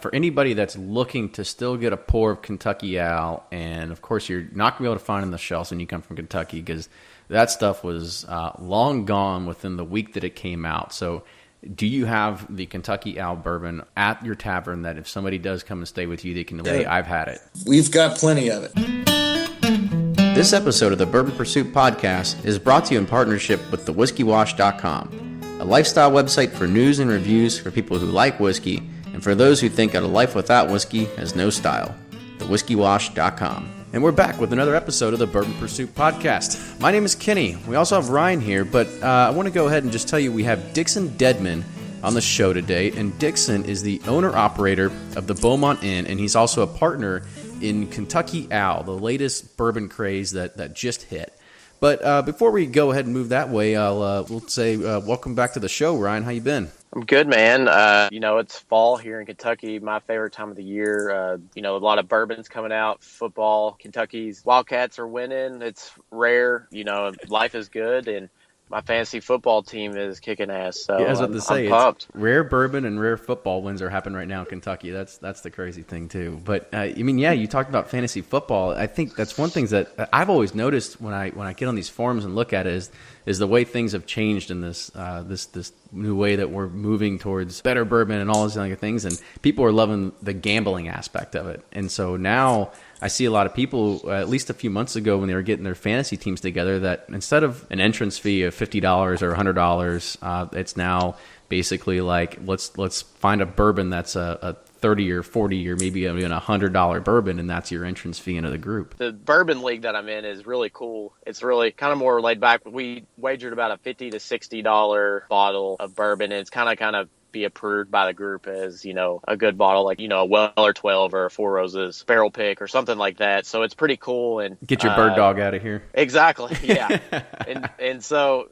For anybody that's looking to still get a pour of Kentucky Owl, and of course you're not going to be able to find it in the shelves when you come from Kentucky because that stuff was long gone within the week that it came out. So do you have the Kentucky Owl bourbon at your tavern that if somebody does come and stay with you, they can say, I've had it? We've got plenty of it. This episode of the Bourbon Pursuit Podcast is brought to you in partnership with thewhiskeywash.com, a lifestyle website for news and reviews for people who like whiskey and for those who think that a life without whiskey has no style. Thewhiskeywash.com. And we're back with another episode of the Bourbon Pursuit Podcast. My name is Kenny. We also have Ryan here, but I want to go ahead and just tell you we have Dickson Dedman on the show today, and Dickson is the owner-operator of the Beaumont Inn, and he's also a partner in Kentucky Owl, the latest bourbon craze that just hit. But before we go ahead and move that way, we'll say welcome back to the show, Ryan. How you been? I'm good, man. It's fall here in Kentucky, my favorite time of the year. A lot of bourbons coming out, football. Kentucky's Wildcats are winning. It's rare. Life is good, and my fantasy football team is kicking ass. So yeah, I was about to say, I'm pumped. Rare bourbon and rare football wins are happening right now in Kentucky. That's the crazy thing too. But you talked about fantasy football. I think that's one thing that I've always noticed when I get on these forums and look at it is the way things have changed in this new way that we're moving towards better bourbon and all these other things, and people are loving the gambling aspect of it. And so now I see a lot of people, at least a few months ago when they were getting their fantasy teams together, that instead of an entrance fee of $50 or $100, it's now basically like let's find a bourbon that's a $30 or $40 or maybe even $100 bourbon, and that's your entrance fee into the group. The bourbon league that I'm in is really cool. It's really kind of more laid back. We wagered about a $50 to $60 bottle of bourbon, and it's kind of be approved by the group as, a good bottle, like, a Weller 12 or a Four Roses barrel pick or something like that. So it's pretty cool. And get your bird dog out of here. Exactly. Yeah. and so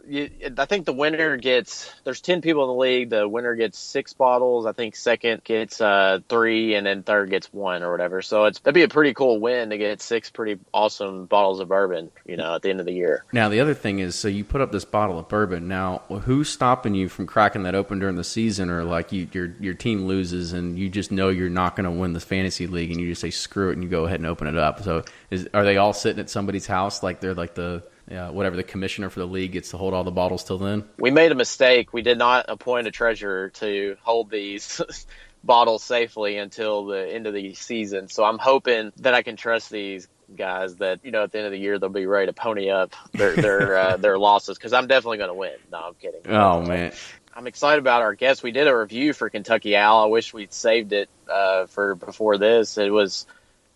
I think the winner there's 10 people in the league. The winner gets 6 bottles. I think second gets 3, and then third gets 1 or whatever. So that'd be a pretty cool win to get 6 pretty awesome bottles of bourbon, at the end of the year. Now, the other thing is, so you put up this bottle of bourbon. Now, who's stopping you from cracking that open during the season? Or like your team loses and you just know you're not going to win the fantasy league, and you just say screw it and you go ahead and open it up. So are they all sitting at somebody's house like they're like the whatever the commissioner for the league gets to hold all the bottles till then? We made a mistake. We did not appoint a treasurer to hold these bottles safely until the end of the season. So I'm hoping that I can trust these guys that, at the end of the year, they'll be ready to pony up their losses, because I'm definitely going to win. No, I'm kidding. Oh, man. I'm excited about our guests. We did a review for Kentucky Owl. I wish we'd saved it for before this. It was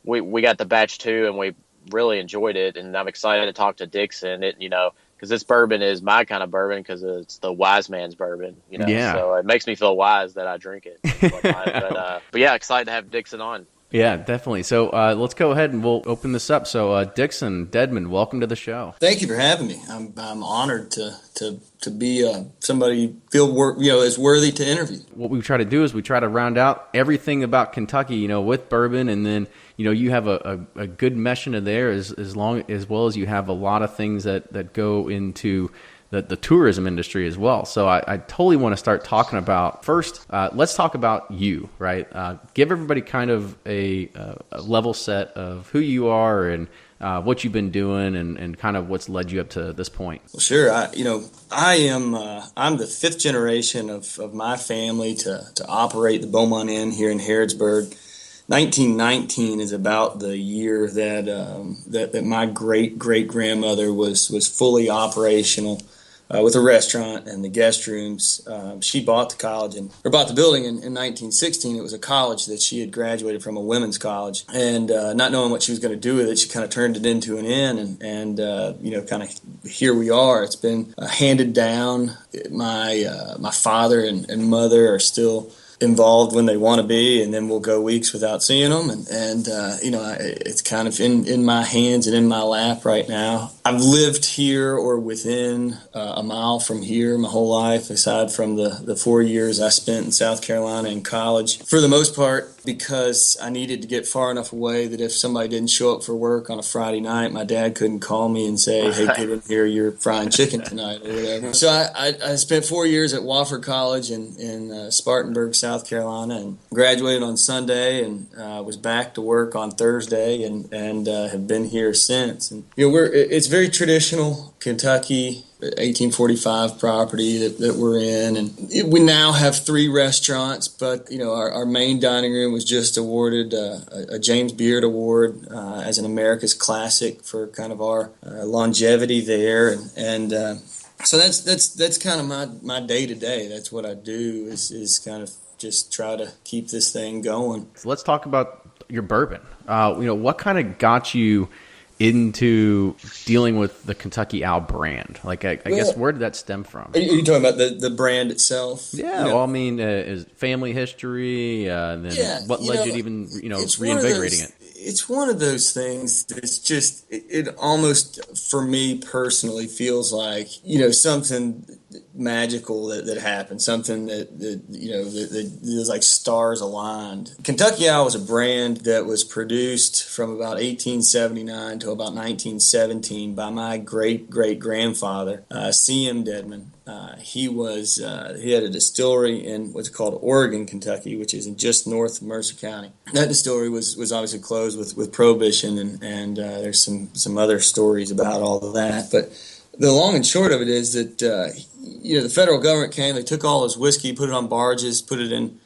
we got the batch 2 and we really enjoyed it. And I'm excited to talk to Dixon. Because this bourbon is my kind of bourbon because it's the wise man's bourbon. Yeah. So it makes me feel wise that I drink it. But yeah, excited to have Dixon on. Yeah, definitely. So let's go ahead and we'll open this up. So Dickson Dedman, welcome to the show. Thank you for having me. I'm honored to be somebody you feel is worthy to interview. What we try to do is we try to round out everything about Kentucky, with bourbon, and then you have a good mesh into there as well as you have a lot of things that go into the tourism industry as well. So I totally want to start talking about, first, let's talk about you, right? Give everybody kind of a level set of who you are and what you've been doing and kind of what's led you up to this point. Well, sure. I'm the 5th generation of my family to operate the Beaumont Inn here in Harrodsburg. 1919 is about the year that my great-great-grandmother was fully operational with a restaurant and the guest rooms. She bought the building in 1916. It was a college that she had graduated from, a women's college, and not knowing what she was going to do with it, she kind of turned it into an inn, and kind of here we are. It's been handed down. My father and mother are still involved when they want to be, and then we'll go weeks without seeing them, and it's kind of in my hands and in my lap right now. I've lived here or within a mile from here my whole life, aside from the 4 years I spent in South Carolina in college, for the most part because I needed to get far enough away that if somebody didn't show up for work on a Friday night, my dad couldn't call me and say, hey, get in here, you're frying chicken tonight or whatever. So I spent 4 years at Wofford College in Spartanburg, South South Carolina, and graduated on Sunday, and was back to work on Thursday, and have been here since. And it's very traditional Kentucky 1845 property that we're in, and we now have 3 restaurants. But our main dining room was just awarded a James Beard Award as an America's Classic for kind of our longevity there, and so that's kind of my day to day. That's what I do is kind of just try to keep this thing going. So let's talk about your bourbon. What kind of got you into dealing with the Kentucky Owl brand? Like, I guess, where did that stem from? Are you talking about the brand itself? Yeah, well, I mean, is family history, and then what led you to even, reinvigorating it? It's one of those things that's just, it almost, for me personally, feels like, something magical that happened, something that is like stars aligned. Kentucky Owl was a brand that was produced from about 1879 to about 1917 by my great-great-grandfather, C.M. Dedman. He had a distillery in what's called Oregon, Kentucky, which is just north of Mercer County. That distillery was obviously closed with prohibition, and there's some other stories about all of that. But the long and short of it is that the federal government came, they took all his whiskey, put it on barges, put it in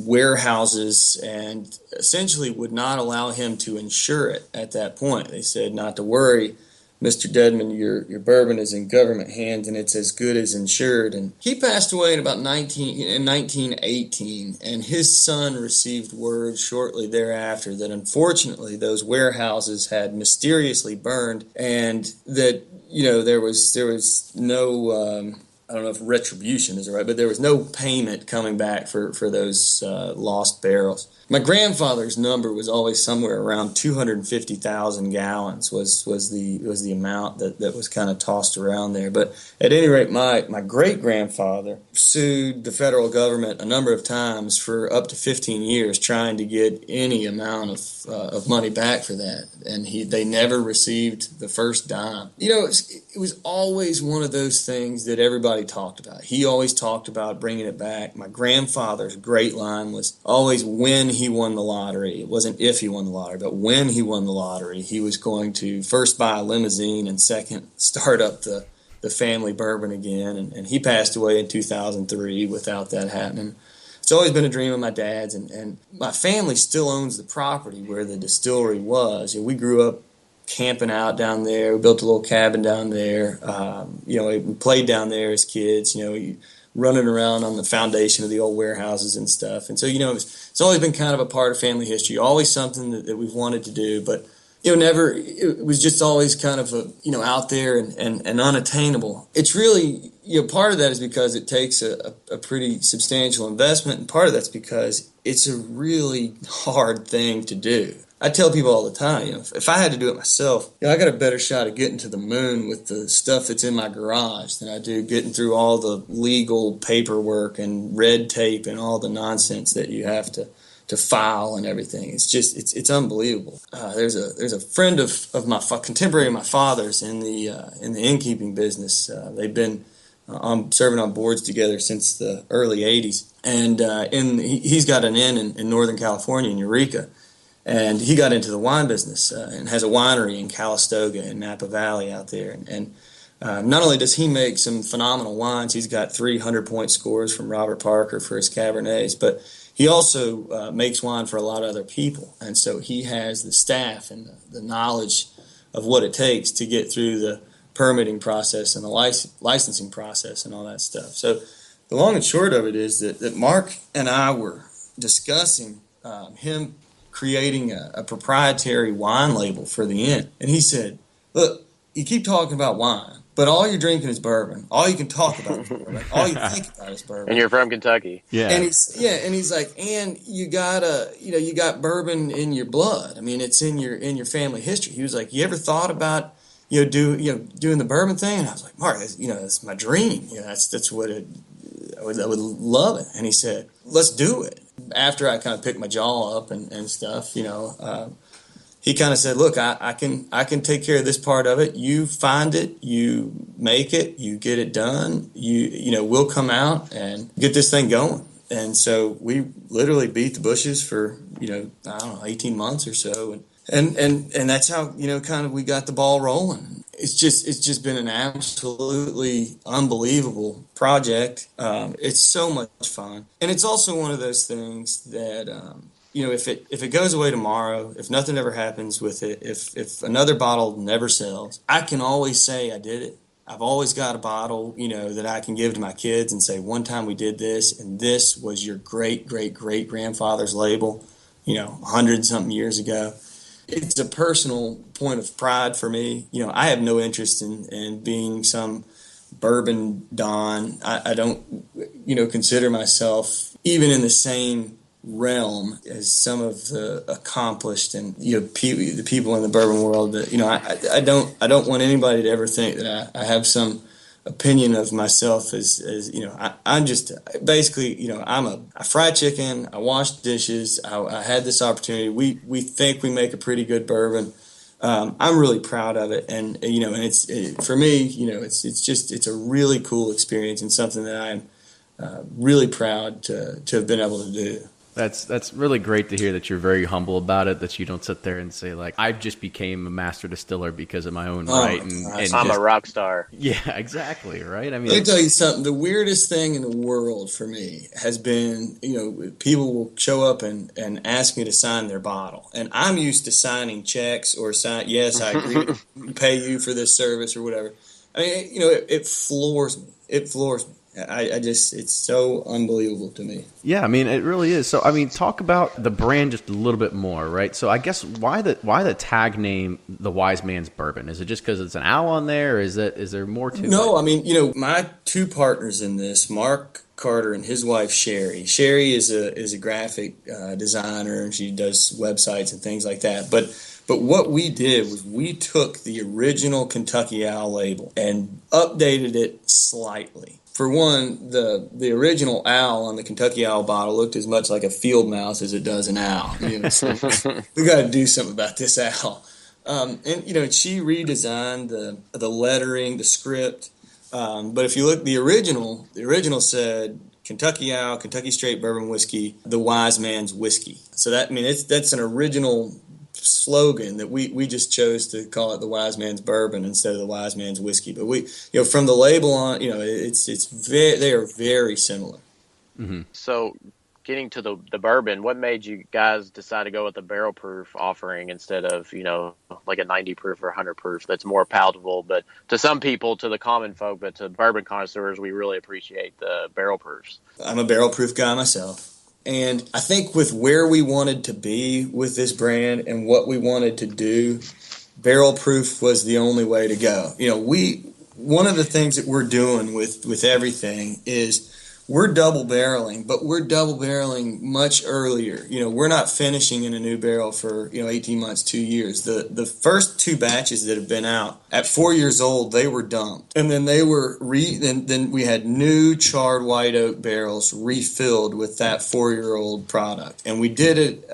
warehouses, and essentially would not allow him to insure it at that point. They said not to worry, Mr. Dedman, your bourbon is in government hands and it's as good as insured. And he passed away in about 1918, and his son received word shortly thereafter that unfortunately those warehouses had mysteriously burned, and that there was no I don't know if retribution is right, but there was no payment coming back for those lost barrels. My grandfather's number was always somewhere around 250,000 gallons was the amount that was kind of tossed around there. But at any rate, my great-grandfather sued the federal government a number of times for up to 15 years trying to get any amount of money back for that, and they never received the first dime. It was always one of those things that everybody talked about. He always talked about bringing it back. My grandfather's great line was always when he won the lottery. It wasn't if he won the lottery, but when he won the lottery, he was going to first buy a limousine and second start up the family bourbon again. And he passed away in 2003 without that happening. It's always been a dream of my dad's, and my family still owns the property where the distillery was. We grew up camping out down there. We built a little cabin down there. We played down there as kids, running around on the foundation of the old warehouses and stuff. And so, it's always been kind of a part of family history, always something that we've wanted to do, but, never, it was just always kind of, out there and unattainable. It's really, part of that is because it takes a pretty substantial investment, and part of that's because it's a really hard thing to do. I tell people all the time, if I had to do it myself, I got a better shot at getting to the moon with the stuff that's in my garage than I do getting through all the legal paperwork and red tape and all the nonsense that you have to file and everything. It's just, it's unbelievable. There's a friend of my contemporary of my father's in the innkeeping business. They've been serving on boards together since the early 80s, and he's got an inn in Northern California in Eureka. And he got into the wine business and has a winery in Calistoga in Napa Valley out there. And not only does he make some phenomenal wines, he's got 300-point scores from Robert Parker for his Cabernets, but he also makes wine for a lot of other people. And so he has the staff and the knowledge of what it takes to get through the permitting process and the licensing process and all that stuff. So the long and short of it is that Mark and I were discussing him creating a proprietary wine label for the inn. And he said, look, you keep talking about wine, but all you're drinking is bourbon. All you can talk about is bourbon. All you think about is bourbon. And you're from Kentucky. Yeah. And he's like, and you got bourbon in your blood. I mean, it's in your family history. He was like, you ever thought about doing the bourbon thing? And I was like, Mark, that's my dream. That's what I would love it. And he said, let's do it. After I kind of picked my jaw up and stuff, he kind of said, look, I can take care of this part of it. You find it, you make it, you get it done. We'll come out and get this thing going. And so we literally beat the bushes for, 18 months or so. And that's how, kind of we got the ball rolling. It's just been an absolutely unbelievable project. It's so much fun. And it's also one of those things that, if it goes away tomorrow, if nothing ever happens with it, if another bottle never sells, I can always say I did it. I've always got a bottle, that I can give to my kids and say, one time we did this, and this was your great-great-great-grandfather's label, 100-something years ago. It's a personal point of pride for me. I have no interest in being some bourbon don. I don't, consider myself even in the same realm as some of the accomplished and the people in the bourbon world that I don't want anybody to ever think that I have some opinion of myself as I'm just basically I fry chicken, I wash dishes, I had this opportunity. We think we make a pretty good bourbon. I'm really proud of it, and for me, it's a really cool experience and something that I'm really proud to have been able to do. That's really great to hear that you're very humble about it, that you don't sit there and say, like, I've just became a master distiller because of my own right. And I'm a rock star. Yeah, exactly, right? I mean, let me tell you something. The weirdest thing in the world for me has been, people will show up and ask me to sign their bottle. And I'm used to signing checks or yes, I agree to pay you for this service or whatever. I mean, it floors me. It floors me. It's so unbelievable to me. Yeah, I mean, it really is. So, I mean, talk about the brand just a little bit more, right? So, I guess why the tag name, The Wise Man's Bourbon? Is it just because it's an owl on there, or is there more to it? No, I mean, my two partners in this, Mark Carter and his wife Sherry. Sherry is a graphic designer, and she does websites and things like that. But what we did was we took the original Kentucky Owl label and updated it slightly. For one, the original owl on the Kentucky Owl bottle looked as much like a field mouse as it does an owl. So we got to do something about this owl. And she redesigned the lettering, the script. But if you look, the original said Kentucky Owl, Kentucky Straight Bourbon Whiskey, the Wise Man's Whiskey. So that's an original slogan that we just chose to call it the Wise Man's Bourbon instead of the Wise Man's Whiskey. But we, from the label on, they are very similar. Mm-hmm. So, getting to the bourbon, what made you guys decide to go with the barrel proof offering instead of like a 90 proof or 100 proof that's more palatable? But to some people, to the common folk, but to bourbon connoisseurs, we really appreciate the barrel proofs. I'm a barrel proof guy myself. And I think with where we wanted to be with this brand and what we wanted to do, barrel proof was the only way to go. One of the things that we're doing with everything is we're double barreling, but we're double barreling much earlier. We're not finishing in a new barrel for 18 months, 2 years. The first two batches that have been out at 4 years old, they were dumped, and then they were then we had new charred white oak barrels refilled with that 4-year-old product, and we did it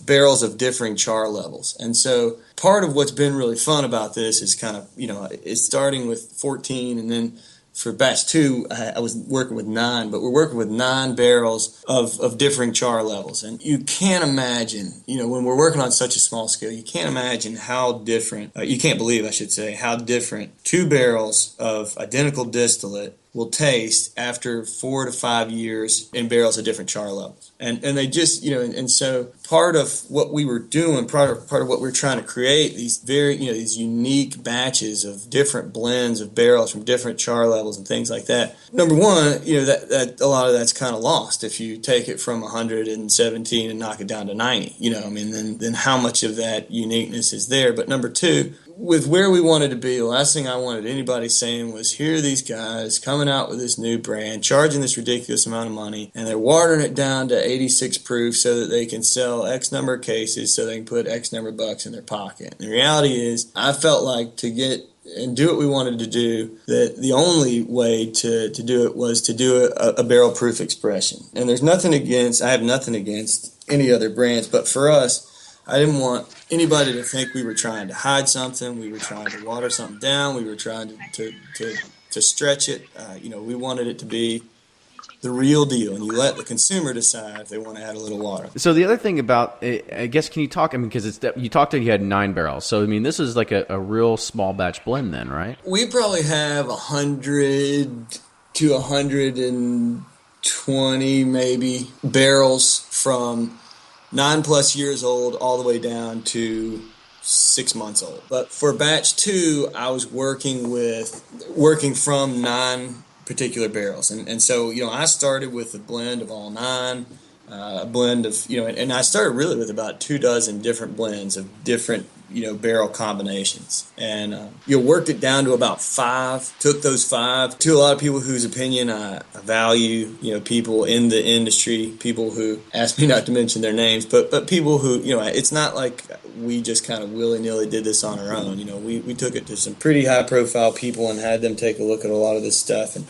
barrels of differing char levels. And so part of what's been really fun about this is kind of it's starting with 14, and then for batch 2, I was working with 9, but we're working with 9 barrels of differing char levels. And you can't imagine, when we're working on such a small scale, you can't imagine how different, you can't believe, I should say, how different 2 barrels of identical distillate will taste after 4 to 5 years in barrels of different char levels. And they just, and so part of what we were doing, part of what we were trying to create, these very, these unique batches of different blends of barrels from different char levels and things like that. Number one, that a lot of that's kind of lost if you take it from 117 and knock it down to 90, then how much of that uniqueness is there? But number two, with where we wanted to be, the last thing I wanted anybody saying was, here are these guys coming out with this new brand, charging this ridiculous amount of money, and they're watering it down to 86 proof so that they can sell X number of cases so they can put X number of bucks in their pocket. And the reality is, I felt like to get and do what we wanted to do, that the only way to do it was to do a barrel proof expression. And I have nothing against any other brands, but for us, I didn't want anybody to think we were trying to hide something. We were trying to water something down. We were trying to stretch it. We wanted it to be the real deal, and you let the consumer decide if they want to add a little water. So the other thing about, I guess, can you talk? I mean, because you talked that you had 9 barrels. So I mean, this is like a real small batch blend, then, right? We probably have 100 to 120 maybe barrels from 9+ years old all the way down to 6 months old. But for batch 2, I was working from 9 particular barrels, and so I started with a blend of all 9, a blend of and I started really with about 24 different blends of different barrel combinations, and worked it down to about 5. Took those 5 to a lot of people whose opinion I value, people in the industry, people who ask me not to mention their names, but people who it's not like we just kind of willy-nilly did this on our own. We took it to some pretty high-profile people and had them take a look at a lot of this stuff, and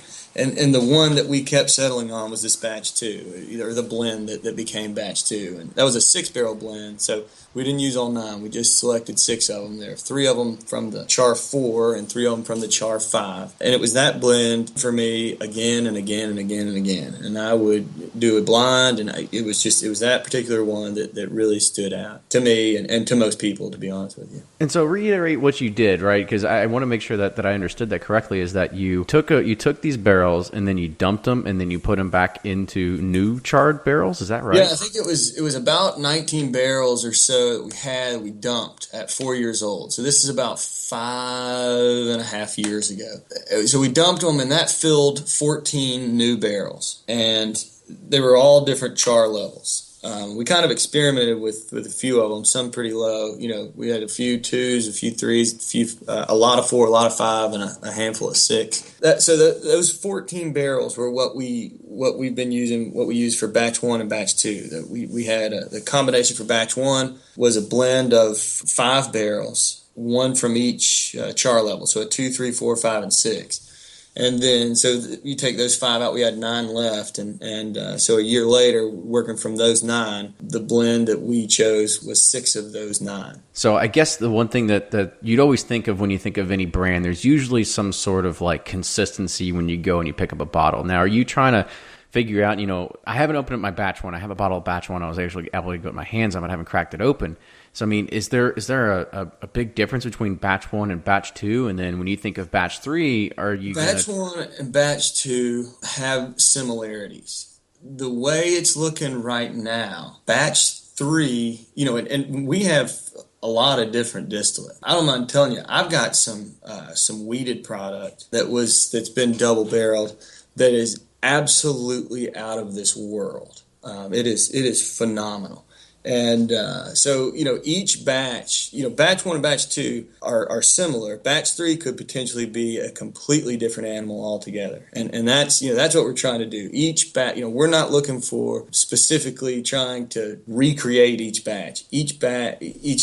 the one that we kept settling on was this batch 2, or the blend that became batch 2, and that was a 6-barrel blend. So we didn't use all 9. We just selected 6 of them. There are 3 of them from the char 4 and 3 of them from the char 5. And it was that blend for me again and again and again and again. And I would do it blind, and it was that particular one that really stood out to me and to most people, to be honest with you. And so reiterate what you did, right? Because I want to make sure that I understood that correctly, is that you took these barrels and then you dumped them and then you put them back into new charred barrels. Is that right? Yeah, I think it was about 19 barrels or so that we dumped at 4 years old. So this is about 5.5 years ago. So we dumped them, and that filled 14 new barrels, and they were all different char levels. We kind of experimented with a few of them, some pretty low. We had a few 2s, a few 3s, a lot of 4, a lot of 5, and a handful of 6. Those 14 barrels were what we've been using, what we used for batch 1 and batch 2. We had the combination for batch 1 was a blend of 5 barrels, 1 from each char level, so a 2, 3, 4, 5, and 6. And then, so you take those 5 out, we had 9 left, and so a year later, working from those 9, the blend that we chose was 6 of those 9. So I guess the one thing that you'd always think of when you think of any brand, there's usually some sort of like consistency when you go and you pick up a bottle. Now, are you trying to figure out, I haven't opened up my batch 1. I have a bottle of batch 1 I was actually able to get my hands on, but I haven't cracked it open. So, I mean, is there a big difference between batch 1 and batch 2? And then when you think of batch 3, are you Batch 1 and batch 2 have similarities. The way it's looking right now, batch 3, and we have a lot of different distillate. I don't mind telling you, I've got some wheated product that's been double barreled that is absolutely out of this world. It is phenomenal. And so, each batch, batch 1 and batch 2 are similar. Batch 3 could potentially be a completely different animal altogether. And that's what we're trying to do. Each batch, we're not looking for specifically trying to recreate each batch. Each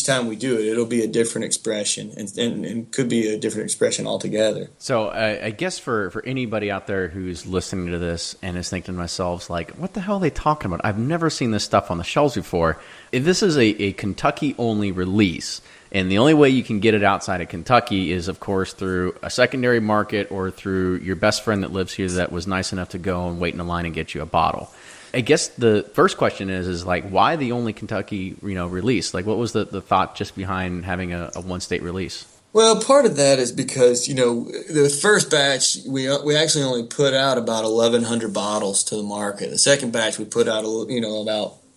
time we do it, it'll be a different expression and could be a different expression altogether. So I guess for anybody out there who's listening to this and is thinking to themselves, like, what the hell are they talking about? I've never seen this stuff on the shelves before. If this is a Kentucky-only release, and the only way you can get it outside of Kentucky is, of course, through a secondary market or through your best friend that lives here that was nice enough to go and wait in a line and get you a bottle. I guess the first question is like, why the only Kentucky release? Like, what was the thought just behind having a one-state release? Well, part of that is because, the first batch, we actually only put out about 1,100 bottles to the market. The second batch, we put out,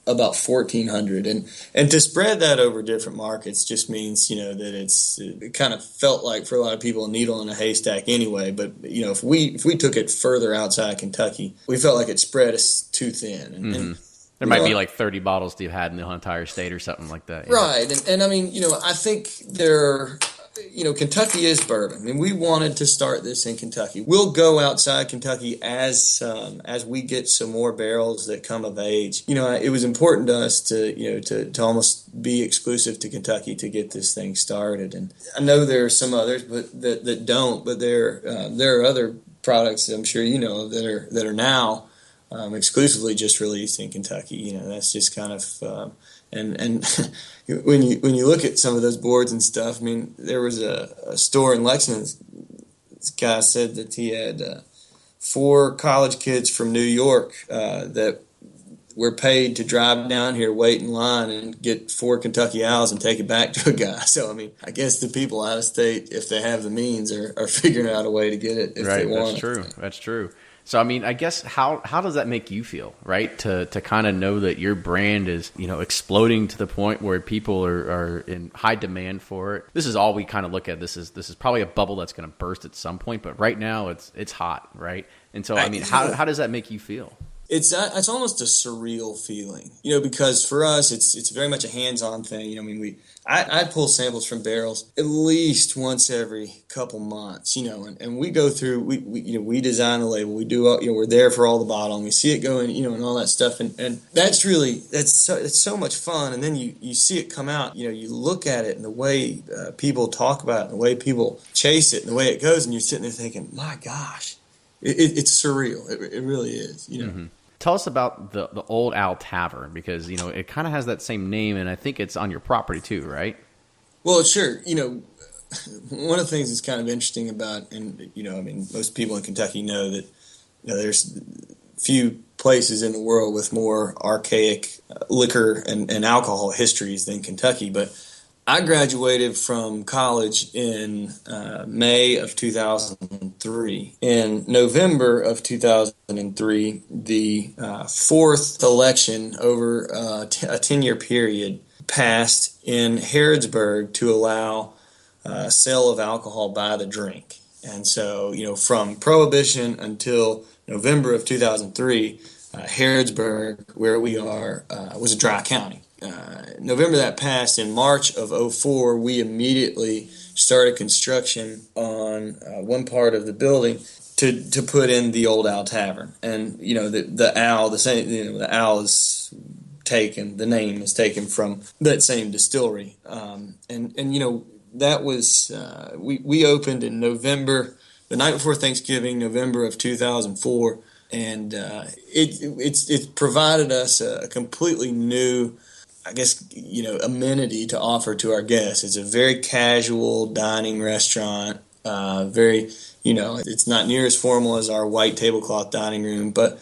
about 1,400, and to spread that over different markets just means that it kind of felt like for a lot of people a needle in a haystack anyway. But if we took it further outside Kentucky, we felt like it spread us too thin. And there might be like 30 bottles that you've had in the entire state or something like that. Right, and I mean I think there. Kentucky is bourbon. I mean, we wanted to start this in Kentucky. We'll go outside Kentucky as we get some more barrels that come of age. It was important to us to almost be exclusive to Kentucky to get this thing started. And I know there are some others, but that don't. But there are other products that I'm sure that are now exclusively just released in Kentucky. That's just kind of and when you look at some of those boards and stuff, I mean, there was a store in Lexington. This guy said that he had 4 college kids from New York that were paid to drive down here, wait in line, and get 4 Kentucky Owls and take it back to a guy. So, I mean, I guess the people out of state, if they have the means, are figuring out a way to get it if they want it. That's true. So, I mean, I guess how does that make you feel, right? To kind of know that your brand is, exploding to the point where people are in high demand for it. This is all we kind of look at. This is probably a bubble that's going to burst at some point, but right now it's hot, right? And so, I mean, how does that make you feel? It's almost a surreal feeling, because for us it's very much a hands-on thing. I mean, I pull samples from barrels at least once every couple months, and we go through, we design the label, we do, we're there for all the bottling, we see it going, and all that stuff, and that's it's so much fun. And then you see it come out, you look at it and the way people talk about it, and the way people chase it, and the way it goes, and you're sitting there thinking, my gosh, it's surreal. It really is, Mm-hmm. Tell us about the Old Owl Tavern, because, it kind of has that same name, and I think it's on your property too, right? Well, sure. One of the things that's kind of interesting about, and, I mean, most people in Kentucky know that, there's few places in the world with more archaic liquor and alcohol histories than Kentucky, but I graduated from college in May of 2003. In November of 2003, the 4th election over a 10-year period passed in Harrodsburg to allow sale of alcohol by the drink. And so, from prohibition until November of 2003, Harrodsburg, where we are, was a dry county. November that passed. In March of 2004, we immediately started construction on one part of the building to put in the Old Owl Tavern. And the owl, the owl is taken. The name is taken from that same distillery. That was we opened in November, the night before Thanksgiving, November of 2004, and it's provided us a completely new, I guess, amenity to offer to our guests. It's a very casual dining restaurant, very, it's not near as formal as our white tablecloth dining room, but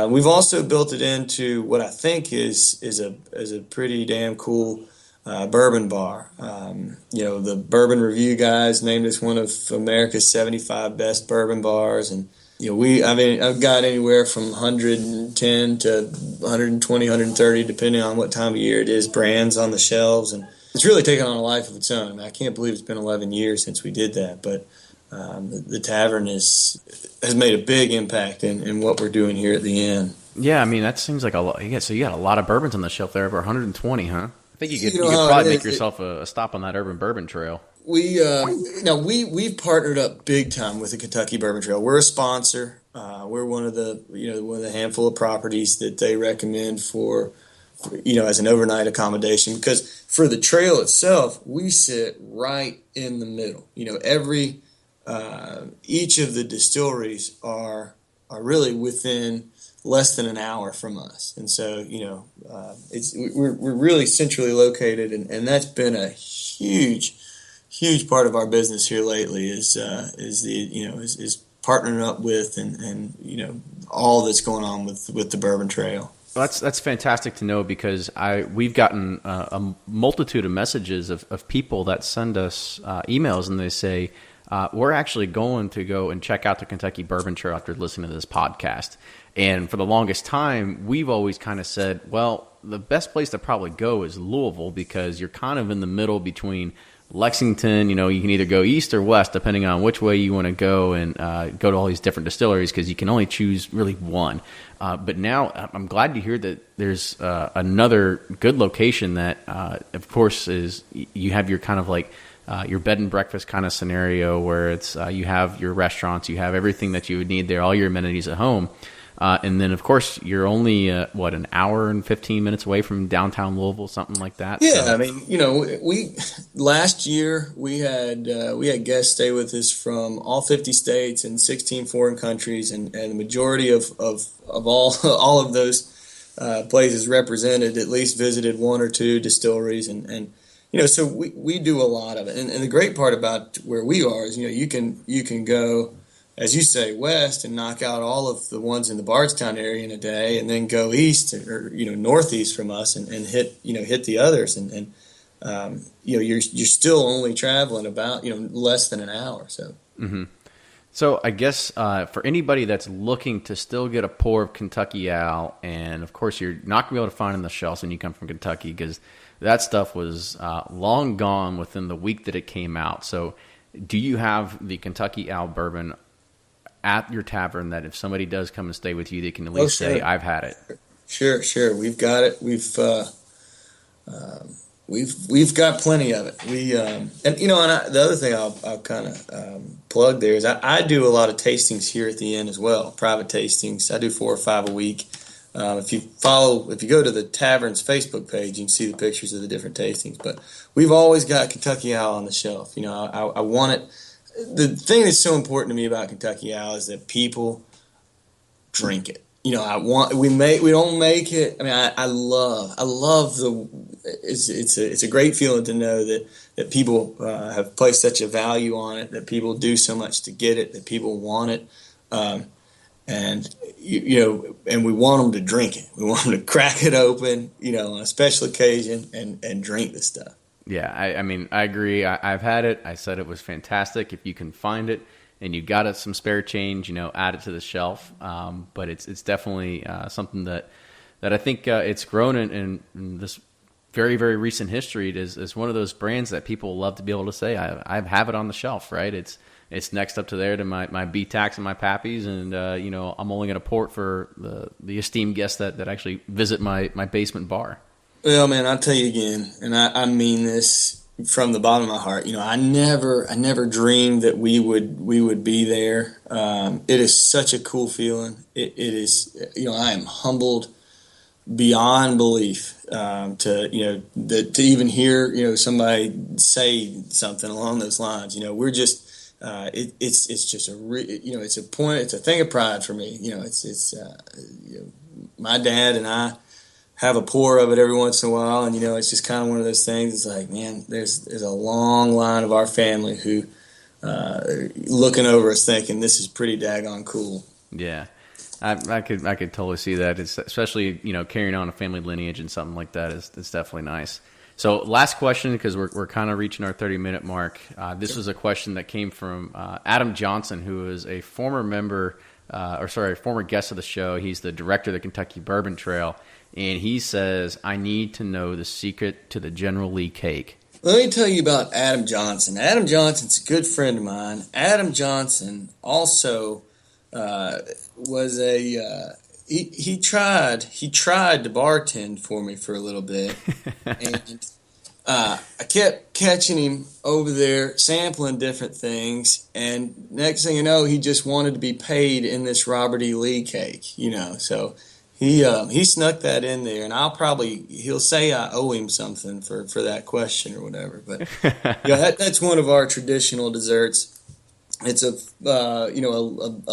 we've also built it into what I think is a pretty damn cool bourbon bar. The Bourbon Review guys named us one of America's 75 best bourbon bars, and I've got anywhere from 110 to 120, 130, depending on what time of year it is, brands on the shelves. And it's really taken on a life of its own. I mean, I can't believe it's been 11 years since we did that. But the tavern has made a big impact in what we're doing here at the inn. Yeah, I mean, that seems like a lot. Yeah, so you got a lot of bourbons on the shelf there, over 120, huh? I think you could probably make yourself a stop on that urban bourbon trail. We've partnered up big time with the Kentucky Bourbon Trail. We're a sponsor. We're one of the handful of properties that they recommend for as an overnight accommodation, because for the trail itself, we sit right in the middle. Each of the distilleries are really within less than an hour from us, and so we're really centrally located, and that's been a huge part of our business here lately is partnering up with and all that's going on with the Bourbon Trail. Well, that's fantastic to know, because we've gotten a multitude of messages of people that send us emails, and they say, we're actually going to go and check out the Kentucky Bourbon Trail after listening to this podcast. And for the longest time, we've always kind of said, well, the best place to probably go is Louisville, because you're kind of in the middle between Lexington. You can either go east or west, depending on which way you want to go, and go to all these different distilleries, because you can only choose really one. But now I'm glad to hear that there's another good location that, of course, is you have your kind of like your bed and breakfast kind of scenario, where it's you have your restaurants, you have everything that you would need there, all your amenities at home. And then, of course, you're only, an hour and 15 minutes away from downtown Louisville, something like that? Yeah, so. I mean, last year we had guests stay with us from all 50 states and 16 foreign countries, and the majority of all of those places represented at least visited one or two distilleries, and so we do a lot of it. And the great part about where we are is, you can go, as you say, west and knock out all of the ones in the Bardstown area in a day, and then go east or northeast from us and hit the others, and you're still only traveling about less than an hour. So. Mm-hmm. So I guess for anybody that's looking to still get a pour of Kentucky Owl, and of course you're not going to be able to find it in the shelves when you come from Kentucky, because that stuff was long gone within the week that it came out. So do you have the Kentucky Owl bourbon at your tavern that if somebody does come and stay with you, they can at least say, I've had it? Sure. We've got it. We've got plenty of it. The other thing I'll kind of plug there is I do a lot of tastings here at the inn as well, private tastings. I do 4 or 5 a week. If you go to the tavern's Facebook page, you can see the pictures of the different tastings. But we've always got Kentucky Owl on the shelf. I want it. The thing that's so important to me about Kentucky Owl is that people drink it. We don't make it. I mean, I love it's a great feeling to know that people have placed such a value on it, that people do so much to get it, that people want it, and we want them to drink it. We want them to crack it open, on a special occasion and drink the stuff. Yeah, I mean, I agree. I've had it. I said it was fantastic. If you can find it and you got some spare change, add it to the shelf. But it's definitely something that I think it's grown in this very, very recent history. It is one of those brands that people love to be able to say, I have it on the shelf, right? It's next up to there to my B-Tax and my Pappies, and I'm only going to pour it for the esteemed guests that actually visit my basement bar. Well, man, I'll tell you again, and I mean this from the bottom of my heart. I never dreamed that we would be there. It is such a cool feeling. It is. I am humbled beyond belief to even hear somebody say something along those lines. We're just it's just it's a point. It's a thing of pride for me. My dad and I have a pour of it every once in a while, and it's just kind of one of those things. It's like, man, there's a long line of our family who looking over us thinking this is pretty daggone cool. Yeah, I could totally see that. It's especially carrying on a family lineage and something like that is definitely nice. So last question, because we're kind of reaching our 30-minute mark. This was a question that came from Adam Johnson, who is a former former guest of the show. He's the director of the Kentucky Bourbon Trail. And he says, I need to know the secret to the General Lee cake. Let me tell you about Adam Johnson. Adam Johnson's a good friend of mine. Adam Johnson also was he tried to bartend for me for a little bit. And I kept catching him over there sampling different things. And next thing you know, he just wanted to be paid in this Robert E. Lee cake, so... He snuck that in there, and he'll say I owe him something for that question or whatever. But that's one of our traditional desserts. It's a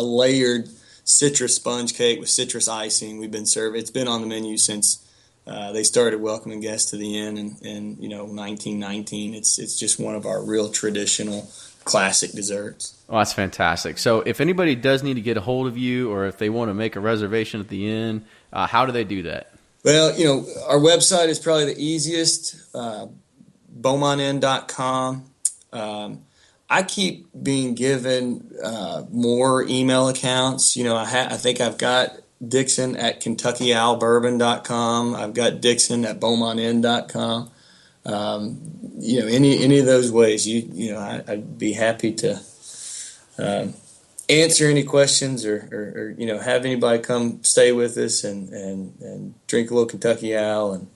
layered citrus sponge cake with citrus icing. We've been serving. It's been on the menu since they started welcoming guests to the inn in 1919. It's just one of our real traditional classic desserts. Oh, that's fantastic. So if anybody does need to get a hold of you, or if they want to make a reservation at the inn, how do they do that? Well, our website is probably the easiest, bourbon&rdquo. I keep being given more email accounts. I think I've got Dixon at KentuckyOwlBourbon.com. I've got Dixon at bourbon&rdquo. Any of those ways, I'd be happy to answer any questions or have anybody come stay with us and drink a little Kentucky Owl and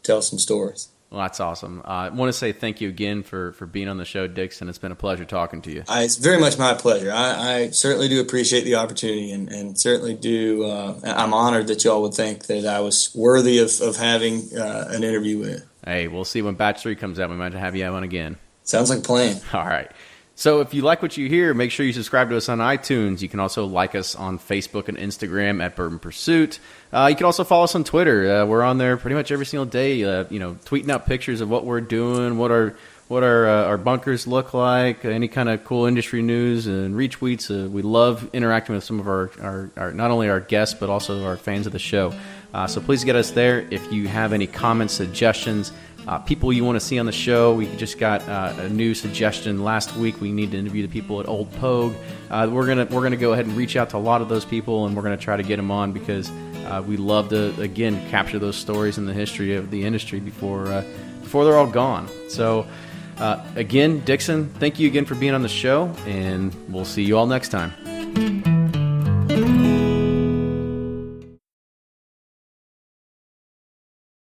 tell some stories. Well, that's awesome. I want to say thank you again for being on the show, Dixon. It's been a pleasure talking to you. It's very much my pleasure. I certainly do appreciate the opportunity, and certainly do. I'm honored that y'all would think that I was worthy of having an interview with. Hey, we'll see when Batch 3 comes out. We might have you on again. Sounds like a plan. All right. So if you like what you hear, make sure you subscribe to us on iTunes. You can also like us on Facebook and Instagram at Bourbon Pursuit. You can also follow us on Twitter. We're on there pretty much every single day, tweeting out pictures of what we're doing, what our bunkers look like, any kind of cool industry news and retweets. We love interacting with some of our not only our guests, but also our fans of the show. So please get us there. If you have any comments, suggestions, people you want to see on the show, we just got a new suggestion last week. We need to interview the people at Old Pogue. We're gonna go ahead and reach out to a lot of those people, and we're gonna try to get them on because we love to again capture those stories in the history of the industry before they're all gone. So again, Dixon, thank you again for being on the show, and we'll see you all next time.